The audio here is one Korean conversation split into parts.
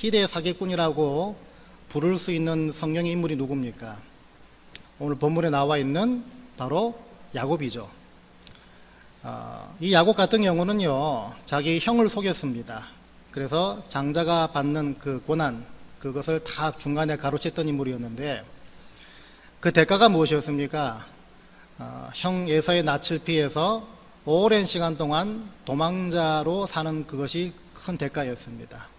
희대의 사기꾼이라고 부를 수 있는 성령의 인물이 누굽니까? 오늘 본문에 나와 있는 바로 야곱이죠. 이 야곱 같은 경우는요, 자기 형을 속였습니다. 그래서 장자가 받는 그 고난, 그것을 다 중간에 가로챘던 인물이었는데, 그 대가가 무엇이었습니까? 형 에서의 낯을 피해서 오랜 시간 동안 도망자로 사는 그것이 큰 대가였습니다.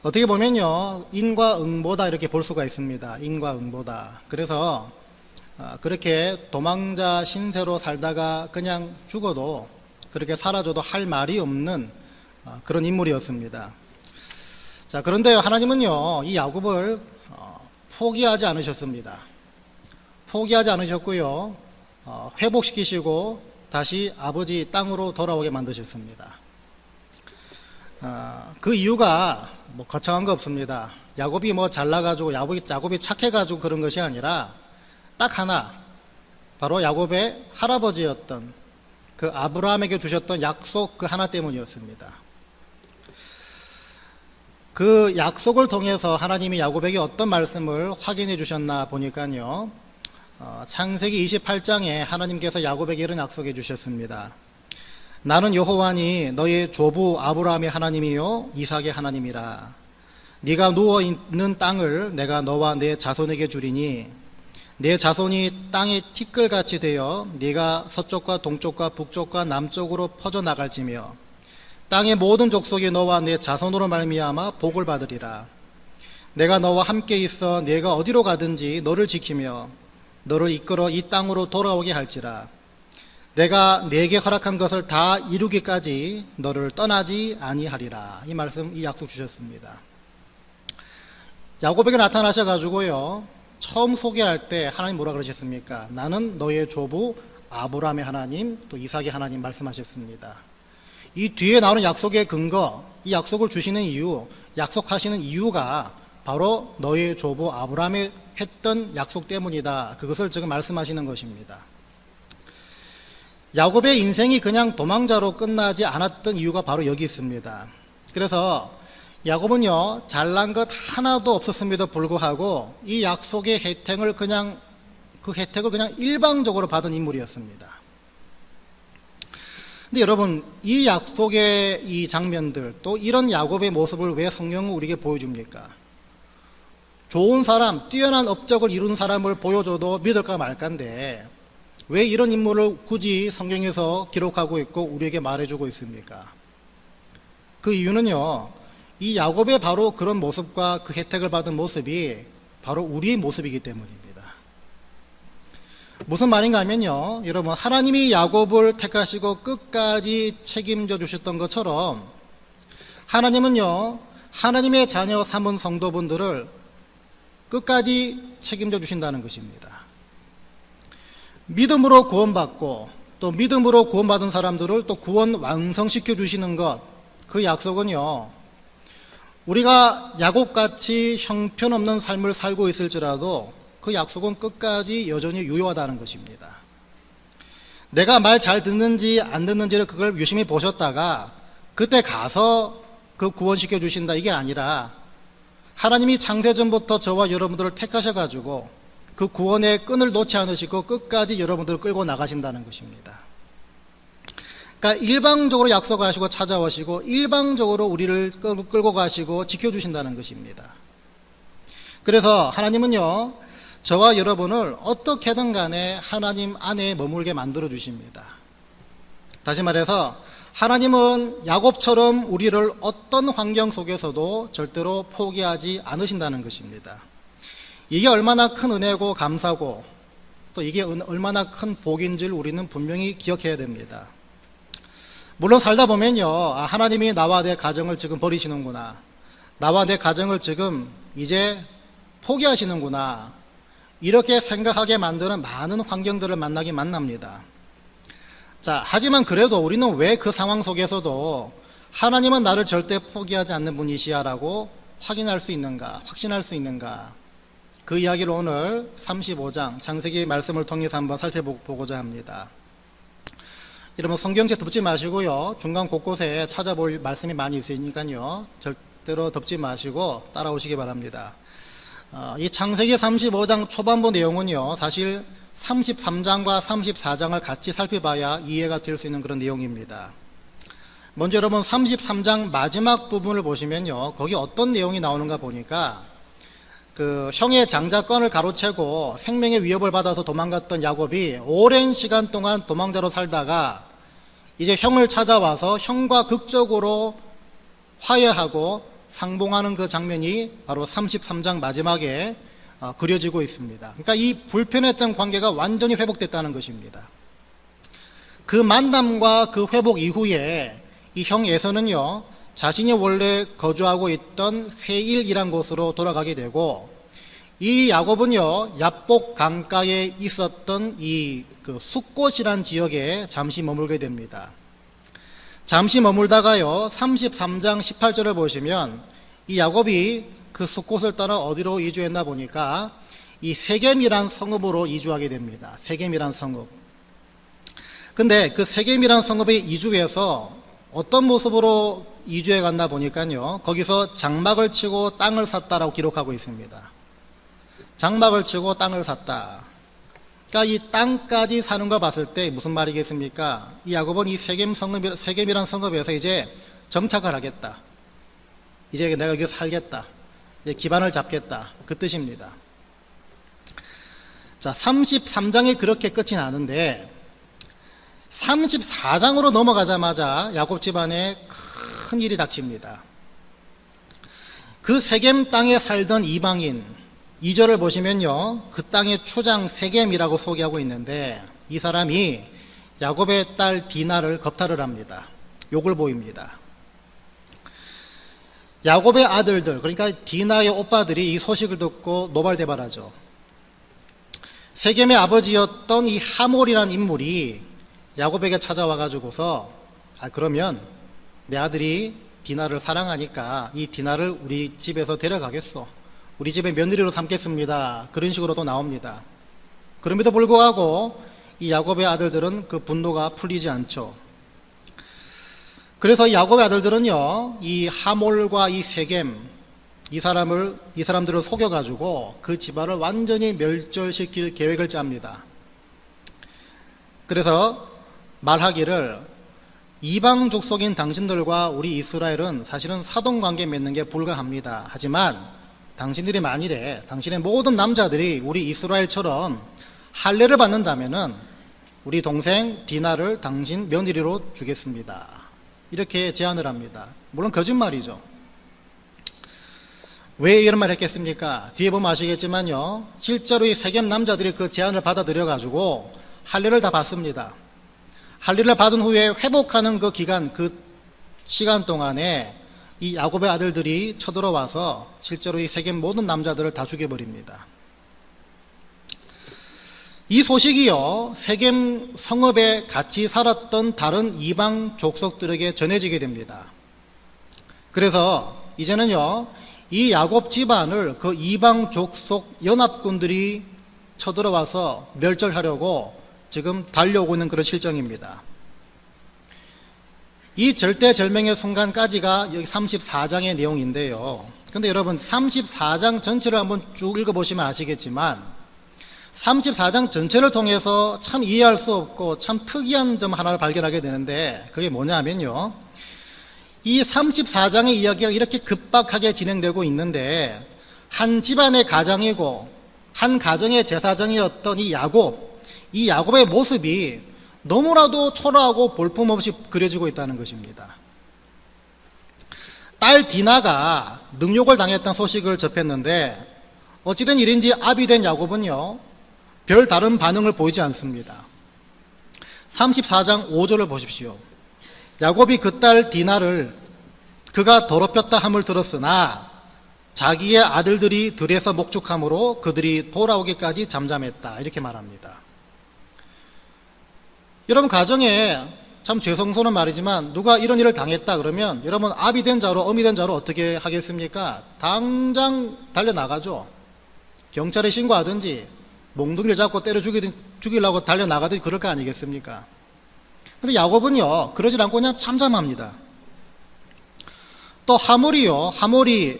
어떻게 보면요, 인과 응보다 이렇게 볼 수가 있습니다. 인과 응보다. 그래서 그렇게 도망자 신세로 살다가 그냥 죽어도, 그렇게 사라져도 할 말이 없는 그런 인물이었습니다. 자, 그런데 하나님은요, 이 야곱을 포기하지 않으셨습니다. 포기하지 않으셨고요, 회복시키시고 다시 아버지 땅으로 돌아오게 만드셨습니다. 그 이유가 뭐 거창한 거 없습니다. 야곱이 뭐 잘나가지고 야곱이 착해가지고 그런 것이 아니라 딱 하나, 바로 야곱의 할아버지였던 그 아브라함에게 주셨던 약속 그 하나 때문이었습니다. 그 약속을 통해서 하나님이 야곱에게 어떤 말씀을 확인해 주셨나 보니까요, 창세기 28장에 하나님께서 야곱에게 이런 약속해 주셨습니다. 나는 여호와니 너의 조부 아브라함의 하나님이요 이삭의 하나님이라. 네가 누워있는 땅을 내가 너와 내 자손에게 주리니 내 자손이 땅의 티끌같이 되어 네가 서쪽과 동쪽과 북쪽과 남쪽으로 퍼져나갈지며 땅의 모든 족속이 너와 내 자손으로 말미암아 복을 받으리라. 내가 너와 함께 있어 네가 어디로 가든지 너를 지키며 너를 이끌어 이 땅으로 돌아오게 할지라. 내가 네게 허락한 것을 다 이루기까지 너를 떠나지 아니하리라. 이 말씀, 이 약속 주셨습니다. 야곱에게 나타나셔가지고요, 처음 소개할 때 하나님 뭐라 그러셨습니까? 나는 너의 조부 아브라함의 하나님, 또 이삭의 하나님 말씀하셨습니다. 이 뒤에 나오는 약속의 근거, 이 약속을 주시는 이유, 약속하시는 이유가 바로 너의 조부 아브라함에 했던 약속 때문이다. 그것을 지금 말씀하시는 것입니다. 야곱의 인생이 그냥 도망자로 끝나지 않았던 이유가 바로 여기 있습니다. 그래서 야곱은요, 잘난 것 하나도 없었음에도 불구하고 이 약속의 혜택을 그냥 일방적으로 받은 인물이었습니다. 근데 여러분, 이 약속의 이 장면들, 또 이런 야곱의 모습을 왜 성경은 우리에게 보여줍니까? 좋은 사람, 뛰어난 업적을 이룬 사람을 보여줘도 믿을까 말까인데 왜 이런 인물을 굳이 성경에서 기록하고 있고 우리에게 말해주고 있습니까? 그 이유는요, 이 야곱의 바로 그런 모습과 그 혜택을 받은 모습이 바로 우리의 모습이기 때문입니다. 무슨 말인가 하면요, 여러분, 하나님이 야곱을 택하시고 끝까지 책임져 주셨던 것처럼 하나님은요, 하나님의 자녀 삼은 성도분들을 끝까지 책임져 주신다는 것입니다. 믿음으로 구원받고 또 믿음으로 구원받은 사람들을 또 구원 완성시켜 주시는 것, 그 약속은요, 우리가 야곱같이 형편없는 삶을 살고 있을지라도 그 약속은 끝까지 여전히 유효하다는 것입니다. 내가 말 잘 듣는지 안 듣는지를 그걸 유심히 보셨다가 그때 가서 그 구원시켜 주신다, 이게 아니라 하나님이 창세전부터 저와 여러분들을 택하셔가지고 그 구원의 끈을 놓지 않으시고 끝까지 여러분들을 끌고 나가신다는 것입니다. 그러니까 일방적으로 약속하시고 찾아오시고 일방적으로 우리를 끌고 가시고 지켜주신다는 것입니다. 그래서 하나님은요, 저와 여러분을 어떻게든 간에 하나님 안에 머물게 만들어 주십니다. 다시 말해서 하나님은 야곱처럼 우리를 어떤 환경 속에서도 절대로 포기하지 않으신다는 것입니다. 이게 얼마나 큰 은혜고 감사고 또 이게 얼마나 큰 복인지를 우리는 분명히 기억해야 됩니다. 물론 살다 보면요, 하나님이 나와 내 가정을 지금 버리시는구나, 나와 내 가정을 지금 이제 포기하시는구나, 이렇게 생각하게 만드는 많은 환경들을 만납니다. 자, 하지만 그래도 우리는 왜 그 상황 속에서도 하나님은 나를 절대 포기하지 않는 분이시야라고 확신할 수 있는가? 그 이야기를 오늘 35장 창세기 말씀을 통해서 한번 살펴보고자 합니다. 여러분, 성경책 덮지 마시고요, 중간 곳곳에 찾아볼 말씀이 많이 있으니까요, 절대로 덮지 마시고 따라오시기 바랍니다. 이 창세기 35장 초반부 내용은요, 사실 33장과 34장을 같이 살펴봐야 이해가 될 수 있는 그런 내용입니다. 먼저 여러분 33장 마지막 부분을 보시면요, 거기 어떤 내용이 나오는가 보니까 그 형의 장자권을 가로채고 생명의 위협을 받아서 도망갔던 야곱이 오랜 시간 동안 도망자로 살다가 이제 형을 찾아와서 형과 극적으로 화해하고 상봉하는 그 장면이 바로 33장 마지막에 그려지고 있습니다. 그러니까 이 불편했던 관계가 완전히 회복됐다는 것입니다. 그 만남과 그 회복 이후에 이 형 에서는요, 자신이 원래 거주하고 있던 세일이란 곳으로 돌아가게 되고, 이 야곱은요, 야복 강가에 있었던 이 그 숫꽃이란 지역에 잠시 머물게 됩니다. 잠시 머물다가요, 33장 18절을 보시면 이 야곱이 그 숫꽃을 떠나 어디로 이주했나 보니까 이 세겜이란 성읍으로 이주하게 됩니다. 세겜이란 성읍. 근데 그 세겜이란 성읍에 이주해서 어떤 모습으로 이주해 갔나 보니까요, 거기서 장막을 치고 땅을 샀다라고 기록하고 있습니다. 장막을 치고 땅을 샀다. 그러니까 이 땅까지 사는 걸 봤을 때 무슨 말이겠습니까? 이 야곱은 이 세겜이란 성읍에서 이제 정착을 하겠다. 이제 내가 여기서 살겠다. 이제 기반을 잡겠다. 그 뜻입니다. 자, 33장이 그렇게 끝이 나는데 34장으로 넘어가자마자 야곱 집안에 큰 일이 닥칩니다. 그 세겜 땅에 살던 이방인, 2절을 보시면요, 그 땅의 추장 세겜이라고 소개하고 있는데 이 사람이 야곱의 딸 디나를 겁탈을 합니다. 욕을 보입니다. 야곱의 아들들, 그러니까 디나의 오빠들이 이 소식을 듣고 노발대발하죠. 세겜의 아버지였던 이 하몰이라는 인물이 야곱에게 찾아와 가지고서 그러면 내 아들이 디나를 사랑하니까 이 디나를 우리 집에서 데려가겠소. 우리 집의 며느리로 삼겠습니다. 그런 식으로 또 나옵니다. 그럼에도 불구하고 이 야곱의 아들들은 그 분노가 풀리지 않죠. 그래서 야곱의 아들들은요, 이 하몰과 이 세겜, 이 사람들을 속여가지고 그 집안을 완전히 멸절시킬 계획을 짭니다. 그래서 말하기를 이방 족속인 당신들과 우리 이스라엘은 사실은 사돈관계 맺는 게 불가합니다. 하지만 당신들이 만일에 당신의 모든 남자들이 우리 이스라엘처럼 할례를 받는다면은 우리 동생 디나를 당신 며느리로 주겠습니다. 이렇게 제안을 합니다. 물론 거짓말이죠. 왜 이런 말 했겠습니까? 뒤에 보면 아시겠지만요, 실제로 이 세겜 남자들이 그 제안을 받아들여 가지고 할례를 다 받습니다. 할례를 받은 후에 회복하는 그 기간, 그 시간 동안에 이 야곱의 아들들이 쳐들어와서 실제로 이 세겜 모든 남자들을 다 죽여버립니다. 이 소식이요, 세겜 성읍에 같이 살았던 다른 이방 족속들에게 전해지게 됩니다. 그래서 이제는요, 이 야곱 집안을 그 이방 족속 연합군들이 쳐들어와서 멸절하려고 지금 달려오고 있는 그런 실정입니다. 이 절대절명의 순간까지가 여기 34장의 내용인데요. 근데 여러분 34장 전체를 한번 쭉 읽어보시면 아시겠지만 34장 전체를 통해서 참 이해할 수 없고 참 특이한 점 하나를 발견하게 되는데, 그게 뭐냐 하면요, 이 34장의 이야기가 이렇게 급박하게 진행되고 있는데 한 집안의 가정이고 한 가정의 제사장이었던 이 야곱의 모습이 너무나도 초라하고 볼품없이 그려지고 있다는 것입니다. 딸 디나가 능욕을 당했던 소식을 접했는데 어찌된 일인지 아비 된 야곱은요, 별 다른 반응을 보이지 않습니다. 34장 5절을 보십시오. 야곱이 그 딸 디나를 그가 더럽혔다 함을 들었으나 자기의 아들들이 들에서 목축함으로 그들이 돌아오기까지 잠잠했다. 이렇게 말합니다. 여러분, 가정에 참 죄송스러운 말이지만 누가 이런 일을 당했다 그러면 여러분 아비 된 자로 어미 된 자로 어떻게 하겠습니까? 당장 달려나가죠. 경찰에 신고하든지 몽둥이를 잡고 때려 죽이려고 달려나가든지 그럴 거 아니겠습니까? 근데 야곱은요, 그러질 않고 그냥 잠잠합니다. 또 하몰이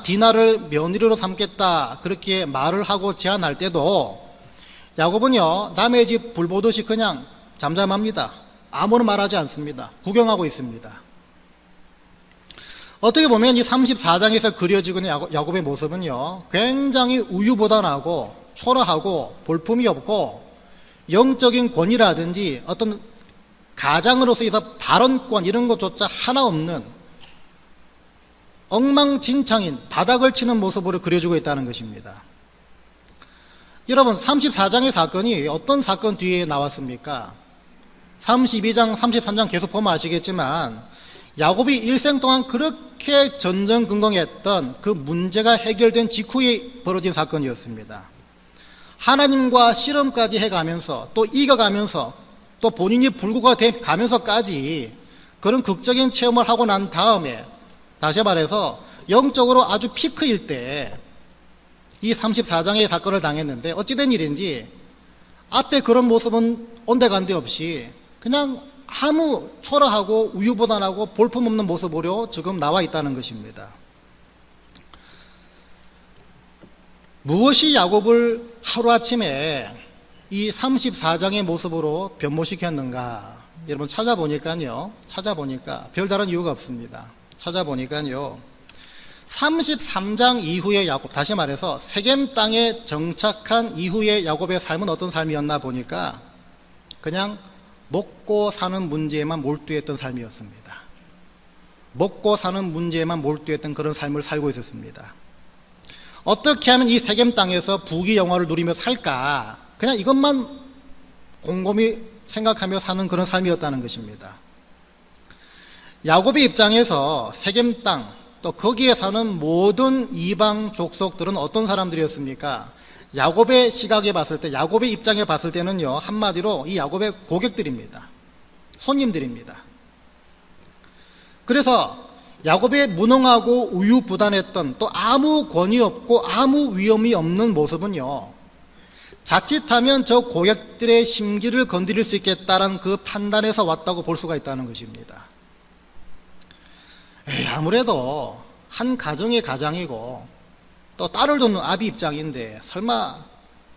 디나를 며느리로 삼겠다 그렇게 말을 하고 제안할 때도 야곱은요 남의 집 불 보듯이 그냥 잠잠합니다. 아무런 말하지 않습니다. 구경하고 있습니다. 어떻게 보면 이 34장에서 그려지고 있는 야곱의 모습은요 굉장히 우유부단하고 초라하고 볼품이 없고 영적인 권위라든지 어떤 가장으로서 있어 발언권 이런 것조차 하나 없는 엉망진창인 바닥을 치는 모습으로 그려주고 있다는 것입니다. 여러분 34장의 사건이 어떤 사건 뒤에 나왔습니까? 32장 33장 계속 보면 아시겠지만 야곱이 일생 동안 그렇게 전전긍긍했던 그 문제가 해결된 직후에 벌어진 사건이었습니다. 하나님과 씨름까지 해가면서 또 이겨가면서 또 본인이 불구가 돼 가면서까지 그런 극적인 체험을 하고 난 다음에 다시 말해서 영적으로 아주 피크일 때 이 34장의 사건을 당했는데 어찌된 일인지 앞에 그런 모습은 온데간데 없이 그냥 아무 초라하고 우유부단하고 볼품없는 모습으로 지금 나와 있다는 것입니다. 무엇이 야곱을 하루아침에 이 34장의 모습으로 변모시켰는가? 여러분 찾아보니까 별다른 이유가 없습니다. 찾아보니까요 33장 이후의 야곱, 다시 말해서 세겜 땅에 정착한 이후의 야곱의 삶은 어떤 삶이었나 보니까 그냥 먹고 사는 문제에만 몰두했던 삶이었습니다. 먹고 사는 문제에만 몰두했던 그런 삶을 살고 있었습니다. 어떻게 하면 이 세겜 땅에서 부귀영화를 누리며 살까? 그냥 이것만 곰곰이 생각하며 사는 그런 삶이었다는 것입니다. 야곱의 입장에서 세겜 땅, 또 거기에 사는 모든 이방 족속들은 어떤 사람들이었습니까? 야곱의 시각에 봤을 때, 야곱의 입장에 봤을 때는요 한마디로 이 야곱의 고객들입니다. 손님들입니다. 그래서 야곱의 무능하고 우유부단했던 또 아무 권위 없고 아무 위험이 없는 모습은요 자칫하면 저 고객들의 심기를 건드릴 수 있겠다는 그 판단에서 왔다고 볼 수가 있다는 것입니다. 아무래도 한 가정의 가장이고 또 딸을 둔 아비 입장인데 설마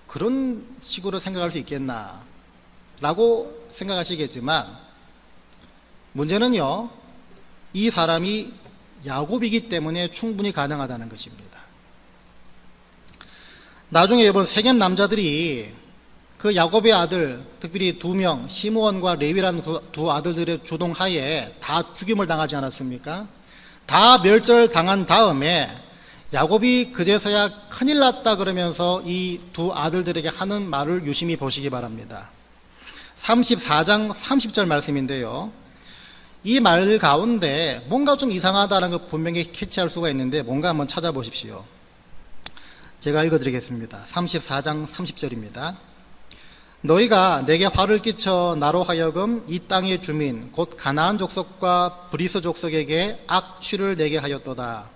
그런 식으로 생각할 수 있겠나 라고 생각하시겠지만 문제는요 이 사람이 야곱이기 때문에 충분히 가능하다는 것입니다. 나중에 이번 세겜 남자들이 그 야곱의 아들 특별히 2명 시므온과 레위라는 두 아들들의 주동하에 다 죽임을 당하지 않았습니까? 다 멸절당한 다음에 야곱이 그제서야 큰일 났다 그러면서 이 두 아들들에게 하는 말을 유심히 보시기 바랍니다. 34장 30절 말씀인데요 이 말 가운데 뭔가 좀 이상하다는 걸 분명히 캐치할 수가 있는데 뭔가 한번 찾아보십시오. 제가 읽어드리겠습니다. 34장 30절입니다. 너희가 내게 화를 끼쳐 나로 하여금 이 땅의 주민 곧 가나안 족속과 브리스 족속에게 악취를 내게 하였도다.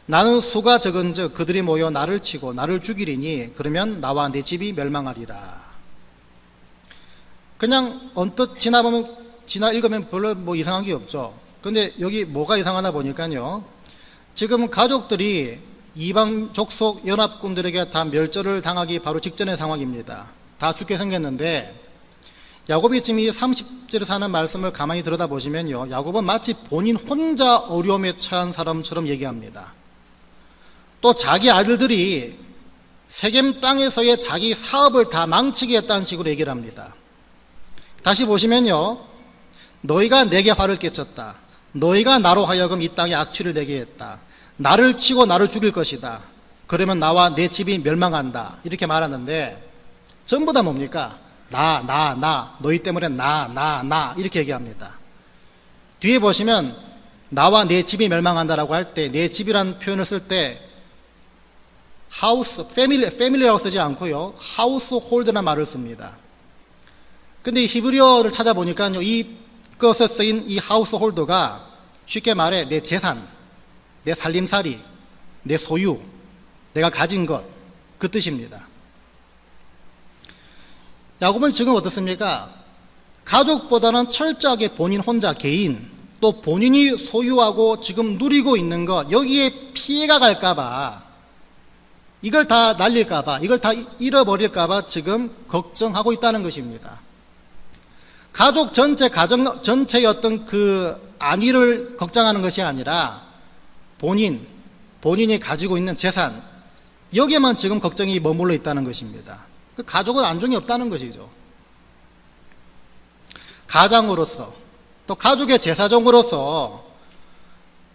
나는 수가 적은즉 그들이 모여 나를 치고 나를 죽이리니 그러면 나와 내 집이 멸망하리라. 그냥 언뜻 지나 읽으면 별로 뭐 이상한 게 없죠. 근데 여기 뭐가 이상하나 보니까요 지금 가족들이 이방 족속 연합군들에게 다 멸절을 당하기 바로 직전의 상황입니다. 다 죽게 생겼는데 야곱이 지금 이 30절에 사는 말씀을 가만히 들여다보시면요 야곱은 마치 본인 혼자 어려움에 처한 사람처럼 얘기합니다. 또 자기 아들들이 세겜 땅에서의 자기 사업을 다 망치게 했다는 식으로 얘기를 합니다. 다시 보시면요 너희가 내게 화를 끼쳤다. 너희가 나로 하여금 이 땅에 악취를 내게 했다. 나를 치고 나를 죽일 것이다. 그러면 나와 내 집이 멸망한다. 이렇게 말하는데 전부 다 뭡니까? 나 너희 때문에 나 이렇게 얘기합니다. 뒤에 보시면 나와 내 집이 멸망한다라고 할 때 내 집이라는 표현을 쓸 때 하우스, 패밀리라고 쓰지 않고요 하우스 홀드라는 말을 씁니다. 근데 이 히브리어를 찾아보니까요 이것에 쓰인 이 하우스 홀드가 쉽게 말해 내 재산, 내 살림살이, 내 소유, 내가 가진 것, 그 뜻입니다. 야곱은 지금 어떻습니까? 가족보다는 철저하게 본인 혼자 개인, 또 본인이 소유하고 지금 누리고 있는 것, 여기에 피해가 갈까봐, 이걸 다 날릴까봐, 이걸 다 잃어버릴까봐 지금 걱정하고 있다는 것입니다. 가족 전체, 가정 전체의 어떤 그 안위를 걱정하는 것이 아니라 본인이 가지고 있는 재산, 여기에만 지금 걱정이 머물러 있다는 것입니다. 그 가족은 안중이 없다는 것이죠. 가장으로서, 또 가족의 제사장으로서,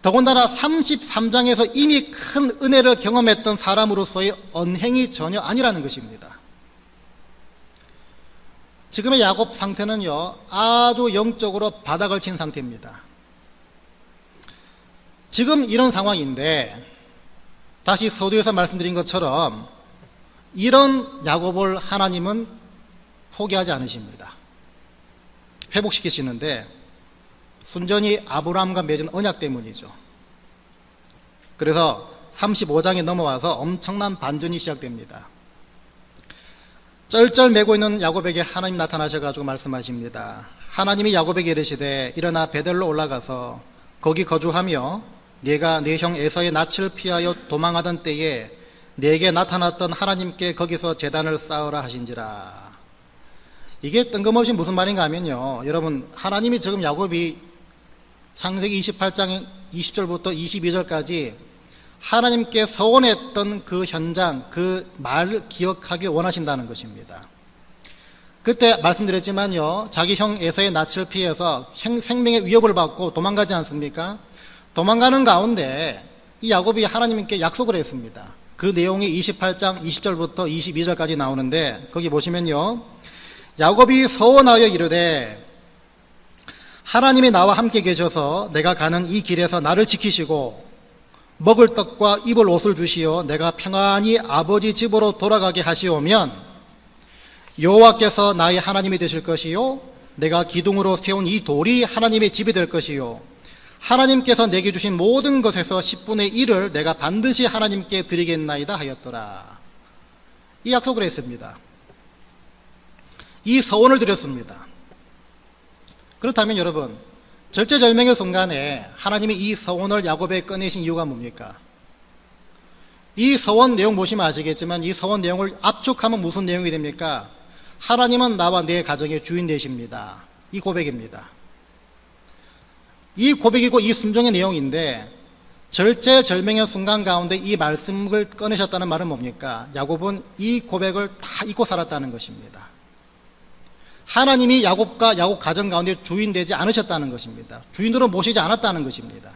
더군다나 33장에서 이미 큰 은혜를 경험했던 사람으로서의 언행이 전혀 아니라는 것입니다. 지금의 야곱 상태는요, 아주 영적으로 바닥을 친 상태입니다. 지금 이런 상황인데, 다시 서두에서 말씀드린 것처럼 이런 야곱을 하나님은 포기하지 않으십니다. 회복시키시는데 순전히 아브라함과 맺은 언약 때문이죠. 그래서 35장에 넘어와서 엄청난 반전이 시작됩니다. 쩔쩔 매고 있는 야곱에게 하나님 나타나셔가지고 말씀하십니다. 하나님이 야곱에게 이르시되 일어나 베델로 올라가서 거기 거주하며 네가 네 형 에서의 낯을 피하여 도망하던 때에 네게 나타났던 하나님께 거기서 제단을 쌓으라 하신지라. 이게 뜬금없이 무슨 말인가 하면요, 여러분, 하나님이 지금 야곱이 창세기 28장 20절부터 22절까지 하나님께 서원했던 그 현장, 그 말을 기억하길 원하신다는 것입니다. 그때 말씀드렸지만요, 자기 형 에서의 낯을 피해서 생명의 위협을 받고 도망가지 않습니까? 도망가는 가운데 이 야곱이 하나님께 약속을 했습니다. 그 내용이 28장 20절부터 22절까지 나오는데, 거기 보시면요, 야곱이 서원하여 이르되 하나님이 나와 함께 계셔서 내가 가는 이 길에서 나를 지키시고 먹을 떡과 입을 옷을 주시어 내가 평안히 아버지 집으로 돌아가게 하시오면 여호와께서 나의 하나님이 되실 것이요 내가 기둥으로 세운 이 돌이 하나님의 집이 될 것이요 하나님께서 내게 주신 모든 것에서 10분의 1을 내가 반드시 하나님께 드리겠나이다 하였더라. 이 약속을 했습니다. 이 서원을 드렸습니다. 그렇다면 여러분, 절체절명의 순간에 하나님이 이 서원을 야곱에 꺼내신 이유가 뭡니까? 이 서원 내용 보시면 아시겠지만 이 서원 내용을 압축하면 무슨 내용이 됩니까? 하나님은 나와 내 가정의 주인 되십니다. 이 고백입니다. 이 고백이고 이 순종의 내용인데, 절체절명의 순간 가운데 이 말씀을 꺼내셨다는 말은 뭡니까? 야곱은 이 고백을 다 잊고 살았다는 것입니다. 하나님이 야곱과 야곱 가정 가운데 주인 되지 않으셨다는 것입니다. 주인으로 모시지 않았다는 것입니다.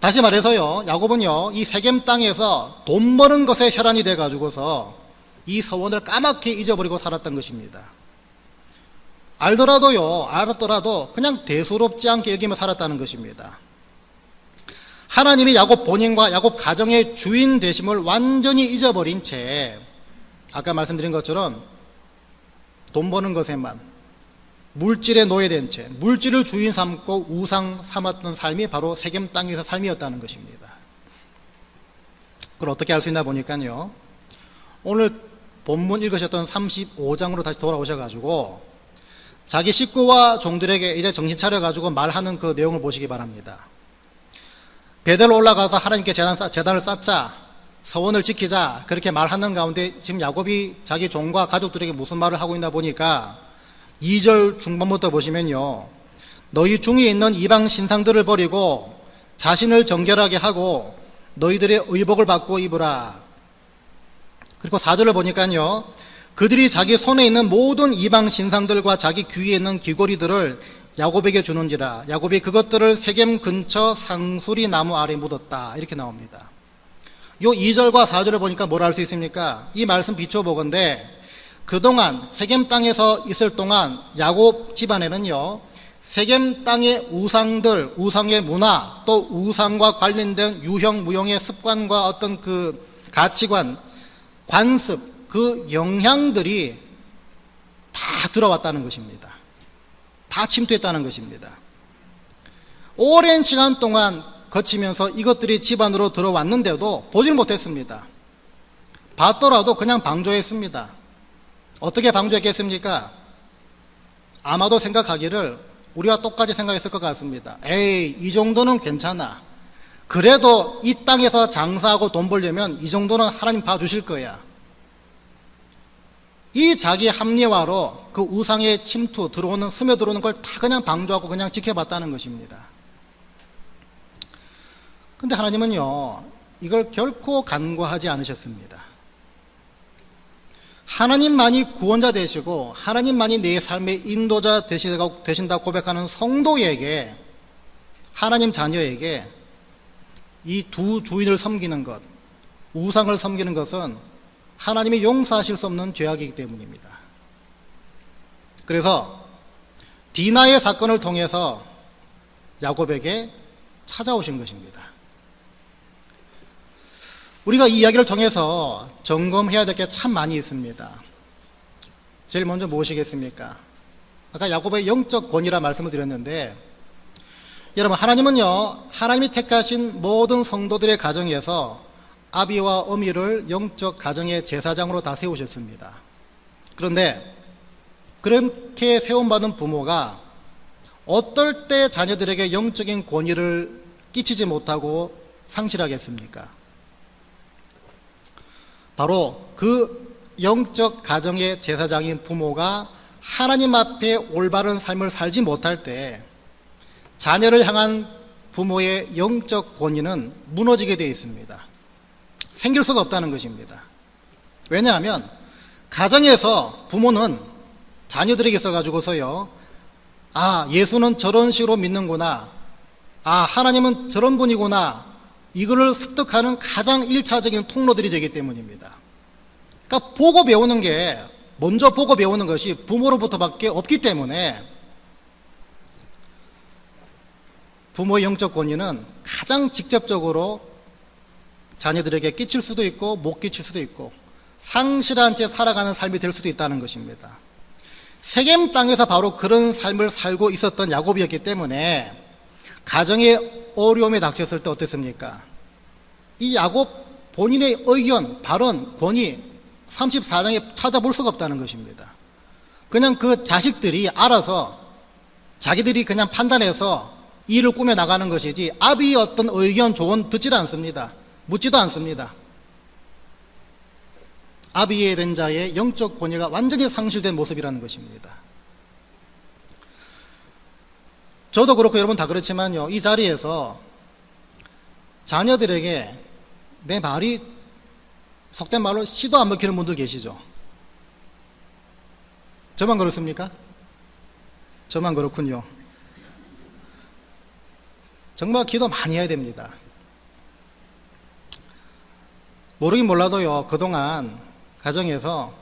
다시 말해서요, 야곱은요, 이 세겜 땅에서 돈 버는 것에 혈안이 돼가지고서 이 서원을 까맣게 잊어버리고 살았던 것입니다. 알았더라도 그냥 대수롭지 않게 여기며 살았다는 것입니다. 하나님이 야곱 본인과 야곱 가정의 주인 되심을 완전히 잊어버린 채, 아까 말씀드린 것처럼 돈 버는 것에만 물질에 노예된 채 물질을 주인 삼고 우상 삼았던 삶이 바로 세겜 땅에서 삶이었다는 것입니다. 그걸 어떻게 알 수 있나 보니까요, 오늘 본문 읽으셨던 35장으로 다시 돌아오셔가지고 자기 식구와 종들에게 이제 정신 차려가지고 말하는 그 내용을 보시기 바랍니다. 베델로 올라가서 하나님께 제단을 쌓자, 서원을 지키자, 그렇게 말하는 가운데 지금 야곱이 자기 종과 가족들에게 무슨 말을 하고 있나 보니까 2절 중반부터 보시면요, 너희 중에 있는 이방 신상들을 버리고 자신을 정결하게 하고 너희들의 의복을 받고 입으라. 그리고 4절을 보니까요, 그들이 자기 손에 있는 모든 이방 신상들과 자기 귀에 있는 귀고리들을 야곱에게 주는지라. 야곱이 그것들을 세겜 근처 상수리 나무 아래 묻었다. 이렇게 나옵니다. 요 2절과 4절을 보니까 뭘 알 수 있습니까? 이 말씀 비춰보건대 그동안 세겜 땅에서 있을 동안 야곱 집안에는요, 세겜 땅의 우상들, 우상의 문화, 또 우상과 관련된 유형 무형의 습관과 어떤 그 가치관, 관습, 그 영향들이 다 들어왔다는 것입니다. 다 침투했다는 것입니다. 오랜 시간 동안 거치면서 이것들이 집안으로 들어왔는데도 보질 못했습니다. 봤더라도 그냥 방조했습니다. 어떻게 방조했겠습니까? 아마도 생각하기를 우리와 똑같이 생각했을 것 같습니다. 에이, 이 정도는 괜찮아. 그래도 이 땅에서 장사하고 돈 벌려면 이 정도는 하나님 봐주실 거야. 이 자기 합리화로 그 우상의 침투, 스며들어오는 걸 다 그냥 방조하고 그냥 지켜봤다는 것입니다. 근데 하나님은요, 이걸 결코 간과하지 않으셨습니다. 하나님만이 구원자 되시고 하나님만이 내 삶의 인도자 되신다고 고백하는 성도에게, 하나님 자녀에게 이 두 주인을 섬기는 것, 우상을 섬기는 것은 하나님이 용서하실 수 없는 죄악이기 때문입니다. 그래서 디나의 사건을 통해서 야곱에게 찾아오신 것입니다. 우리가 이 이야기를 통해서 점검해야 될 게 참 많이 있습니다. 제일 먼저 무엇이겠습니까? 아까 야곱의 영적 권위라 말씀을 드렸는데, 여러분, 하나님은요, 하나님이 택하신 모든 성도들의 가정에서 아비와 어미를 영적 가정의 제사장으로 다 세우셨습니다. 그런데 그렇게 세움받은 부모가 어떨 때 자녀들에게 영적인 권위를 끼치지 못하고 상실하겠습니까? 바로 그 영적 가정의 제사장인 부모가 하나님 앞에 올바른 삶을 살지 못할 때 자녀를 향한 부모의 영적 권위는 무너지게 되어 있습니다. 생길 수가 없다는 것입니다. 왜냐하면 가정에서 부모는 자녀들에게 있어가지고서요, 아, 예수는 저런 식으로 믿는구나, 아, 하나님은 저런 분이구나, 이거를 습득하는 가장 1차적인 통로들이 되기 때문입니다. 그러니까 보고 배우는 게, 먼저 보고 배우는 것이 부모로부터밖에 없기 때문에 부모의 영적 권위는 가장 직접적으로 자녀들에게 끼칠 수도 있고 못 끼칠 수도 있고 상실한 채 살아가는 삶이 될 수도 있다는 것입니다. 세겜 땅에서 바로 그런 삶을 살고 있었던 야곱이었기 때문에 가정의 어려움에 닥쳤을 때 어땠습니까? 이 야곱 본인의 의견, 발언, 권위 34장에 찾아볼 수가 없다는 것입니다. 그냥 그 자식들이 알아서 자기들이 그냥 판단해서 일을 꾸며 나가는 것이지 아비의 어떤 의견, 조언 듣지도 않습니다. 묻지도 않습니다. 아비에 된 자의 영적 권위가 완전히 상실된 모습이라는 것입니다. 저도 그렇고 여러분 다 그렇지만요, 이 자리에서 자녀들에게 내 말이 속된 말로 씨도 안 먹히는 분들 계시죠? 저만 그렇습니까? 저만 그렇군요. 정말 기도 많이 해야 됩니다. 모르긴 몰라도요, 그동안 가정에서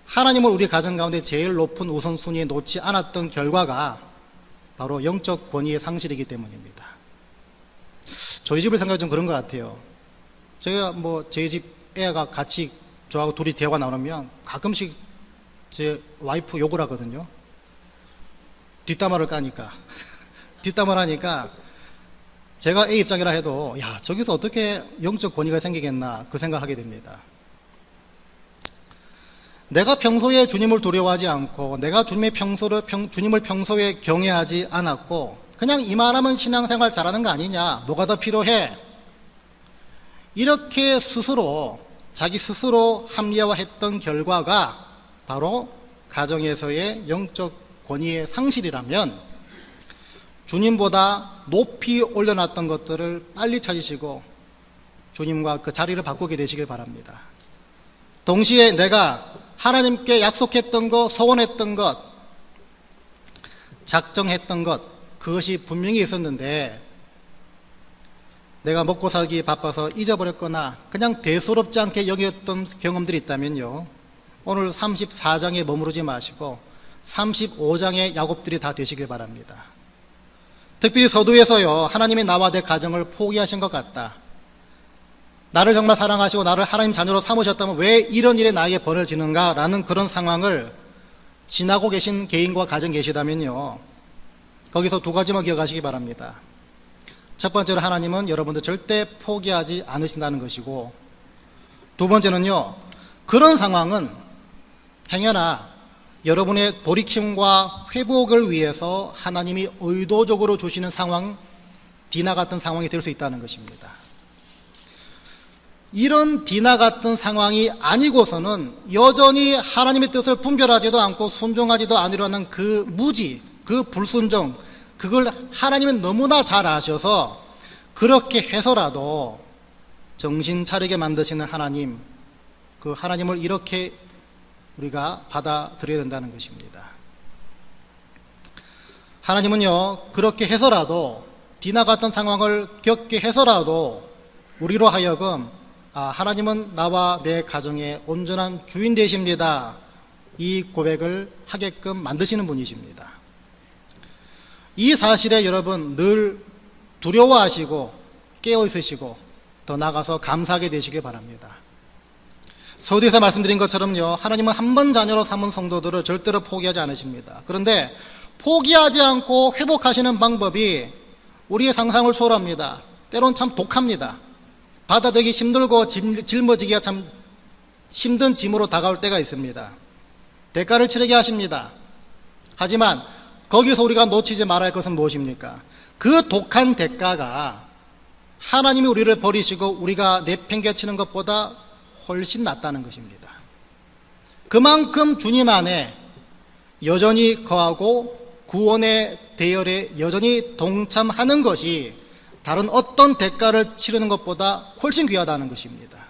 하나님을 우리 가정 가운데 제일 높은 우선순위에 놓지 않았던 결과가 바로 영적 권위의 상실이기 때문입니다. 저희 집을 생각해 좀 그런 것 같아요. 제가 저희 집 애가 같이 저하고 둘이 대화가 나누면 가끔씩 제 와이프 욕을 하거든요. 뒷담화를 까니까. 뒷담화를 하니까 제가 애 입장이라 해도 야, 저기서 어떻게 영적 권위가 생기겠나 그 생각하게 됩니다. 내가 평소에 주님을 두려워하지 않고 내가 주님을 평소에 경외하지 않았고 그냥 이만하면 신앙생활 잘하는 거 아니냐, 뭐가 더 필요해, 이렇게 자기 스스로 합리화했던 결과가 바로 가정에서의 영적 권위의 상실이라면 주님보다 높이 올려놨던 것들을 빨리 찾으시고 주님과 그 자리를 바꾸게 되시길 바랍니다. 동시에 내가 하나님께 약속했던 것, 소원했던 것, 작정했던 것, 그것이 분명히 있었는데 내가 먹고 살기 바빠서 잊어버렸거나 그냥 대수롭지 않게 여겼던 경험들이 있다면요, 오늘 34장에 머무르지 마시고 35장의 야곱들이 다 되시길 바랍니다. 특별히 서두에서요, 하나님이 나와 내 가정을 포기하신 것 같다, 나를 정말 사랑하시고 나를 하나님 자녀로 삼으셨다면 왜 이런 일이 나에게 벌어지는가 라는 그런 상황을 지나고 계신 개인과 가정 계시다면요, 거기서 두 가지만 기억하시기 바랍니다. 첫 번째로 하나님은 여러분들 절대 포기하지 않으신다는 것이고, 두 번째는요, 그런 상황은 행여나 여러분의 돌이킴과 회복을 위해서 하나님이 의도적으로 주시는 상황, 디나 같은 상황이 될 수 있다는 것입니다. 이런 디나 같은 상황이 아니고서는 여전히 하나님의 뜻을 분별하지도 않고 순종하지도 않으려는 그 무지, 그 불순종, 그걸 하나님은 너무나 잘 아셔서 그렇게 해서라도 정신 차리게 만드시는 하나님, 그 하나님을 이렇게 우리가 받아들여야 된다는 것입니다. 하나님은요, 그렇게 해서라도 디나 같은 상황을 겪게 해서라도 우리로 하여금 하나님은 나와 내 가정의 온전한 주인 되십니다, 이 고백을 하게끔 만드시는 분이십니다. 이 사실에 여러분 늘 두려워하시고 깨어 있으시고 더 나아가서 감사하게 되시길 바랍니다. 서두에서 말씀드린 것처럼요, 하나님은 한 번 자녀로 삼은 성도들을 절대로 포기하지 않으십니다. 그런데 포기하지 않고 회복하시는 방법이 우리의 상상을 초월합니다. 때론 참 독합니다. 받아들이기 힘들고 짊어지기가 참 힘든 짐으로 다가올 때가 있습니다. 대가를 치르게 하십니다. 하지만 거기서 우리가 놓치지 말아야 할 것은 무엇입니까? 그 독한 대가가 하나님이 우리를 버리시고 우리가 내팽개치는 것보다 훨씬 낫다는 것입니다. 그만큼 주님 안에 여전히 거하고 구원의 대열에 여전히 동참하는 것이 다른 어떤 대가를 치르는 것보다 훨씬 귀하다는 것입니다.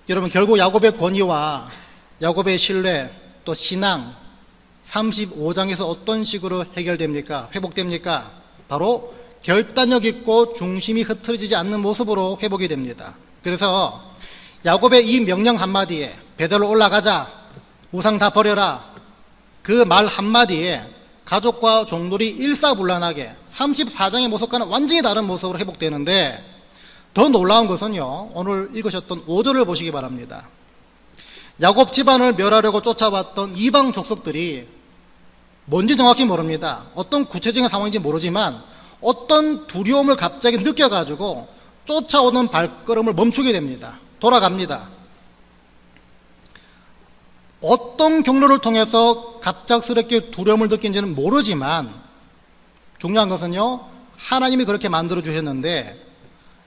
여러분, 결국 야곱의 권위와 야곱의 신뢰, 또 신앙 35장에서 어떤 식으로 해결됩니까? 회복됩니까? 바로 결단력 있고 중심이 흐트러지지 않는 모습으로 회복이 됩니다. 그래서 야곱의 이 명령 한마디에, 베델로 올라가자, 우상 다 버려라, 그 말 한마디에 가족과 종들이 일사불란하게 34장의 모습과는 완전히 다른 모습으로 회복되는데, 더 놀라운 것은요, 오늘 읽으셨던 5절을 보시기 바랍니다. 야곱 집안을 멸하려고 쫓아왔던 이방 족속들이 뭔지 정확히 모릅니다. 어떤 구체적인 상황인지 모르지만 어떤 두려움을 갑자기 느껴가지고 쫓아오는 발걸음을 멈추게 됩니다. 돌아갑니다. 어떤 경로를 통해서 갑작스럽게 두려움을 느낀지는 모르지만 중요한 것은요, 하나님이 그렇게 만들어 주셨는데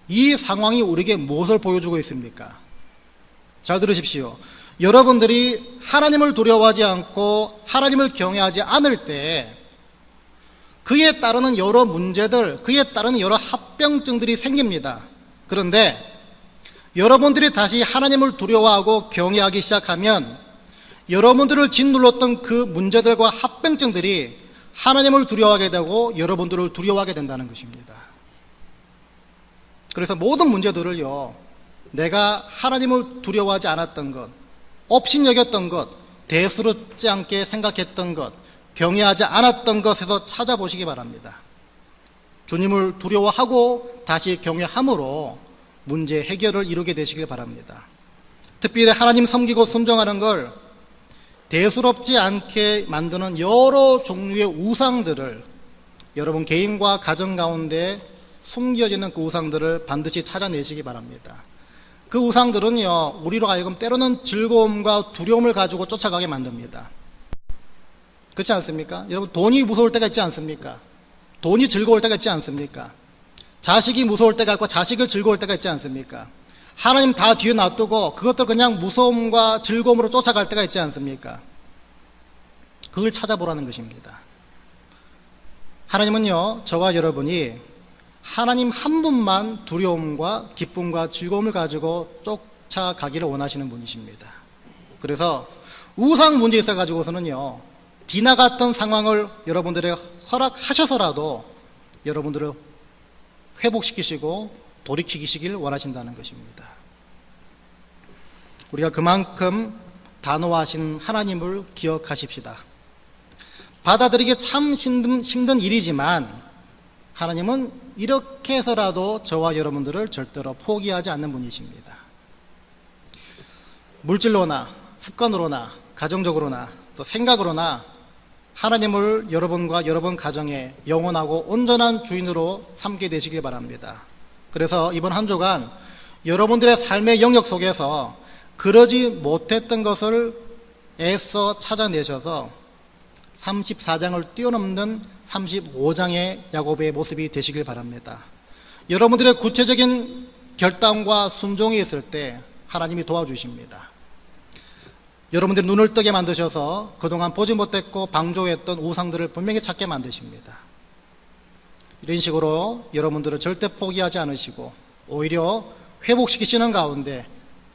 이 상황이 우리에게 무엇을 보여주고 있습니까? 잘 들으십시오. 여러분들이 하나님을 두려워하지 않고 하나님을 경외하지 않을 때 그에 따르는 여러 문제들, 그에 따르는 여러 합병증들이 생깁니다. 그런데 여러분들이 다시 하나님을 두려워하고 경외하기 시작하면 여러분들을 짓눌렀던 그 문제들과 합병증들이 하나님을 두려워하게 되고 여러분들을 두려워하게 된다는 것입니다. 그래서 모든 문제들을요, 내가 하나님을 두려워하지 않았던 것, 업신여겼던 것, 대수롭지 않게 생각했던 것, 경외하지 않았던 것에서 찾아보시기 바랍니다. 주님을 두려워하고 다시 경외함으로 문제 해결을 이루게 되시길 바랍니다. 특별히 하나님 섬기고 순종하는 걸 대수롭지 않게 만드는 여러 종류의 우상들을 여러분 개인과 가정 가운데 숨겨지는 그 우상들을 반드시 찾아내시기 바랍니다. 그 우상들은요, 우리로 하여금 때로는 즐거움과 두려움을 가지고 쫓아가게 만듭니다. 그렇지 않습니까? 여러분, 돈이 무서울 때가 있지 않습니까? 돈이 즐거울 때가 있지 않습니까? 자식이 무서울 때가 있고 자식을 즐거울 때가 있지 않습니까? 하나님 다 뒤에 놔두고 그것들 그냥 무서움과 즐거움으로 쫓아갈 때가 있지 않습니까? 그걸 찾아보라는 것입니다. 하나님은요, 저와 여러분이 하나님 한 분만 두려움과 기쁨과 즐거움을 가지고 쫓아가기를 원하시는 분이십니다. 그래서 우상 문제에 있어 가지고서는요, 디나 같은 상황을 여러분들에게 허락하셔서라도 여러분들을 회복시키시고 돌이키시길 원하신다는 것입니다. 우리가 그만큼 단호하신 하나님을 기억하십시다. 받아들이기 참 힘든 일이지만 하나님은 이렇게 해서라도 저와 여러분들을 절대로 포기하지 않는 분이십니다. 물질로나 습관으로나 가정적으로나 또 생각으로나 하나님을 여러분과 여러분 가정의 영원하고 온전한 주인으로 삼게 되시길 바랍니다. 그래서 이번 한 주간 여러분들의 삶의 영역 속에서 그러지 못했던 것을 애써 찾아내셔서 34장을 뛰어넘는 35장의 야곱의 모습이 되시길 바랍니다. 여러분들의 구체적인 결단과 순종이 있을 때 하나님이 도와주십니다. 여러분들이 눈을 뜨게 만드셔서 그동안 보지 못했고 방조했던 우상들을 분명히 찾게 만드십니다. 이런 식으로 여러분들은 절대 포기하지 않으시고 오히려 회복시키시는 가운데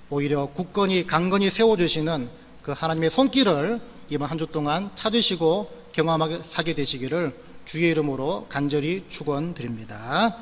오히려 굳건히 강건히 세워주시는 그 하나님의 손길을 이번 한 주 동안 찾으시고 경험하게 되시기를 주의 이름으로 간절히 축원드립니다.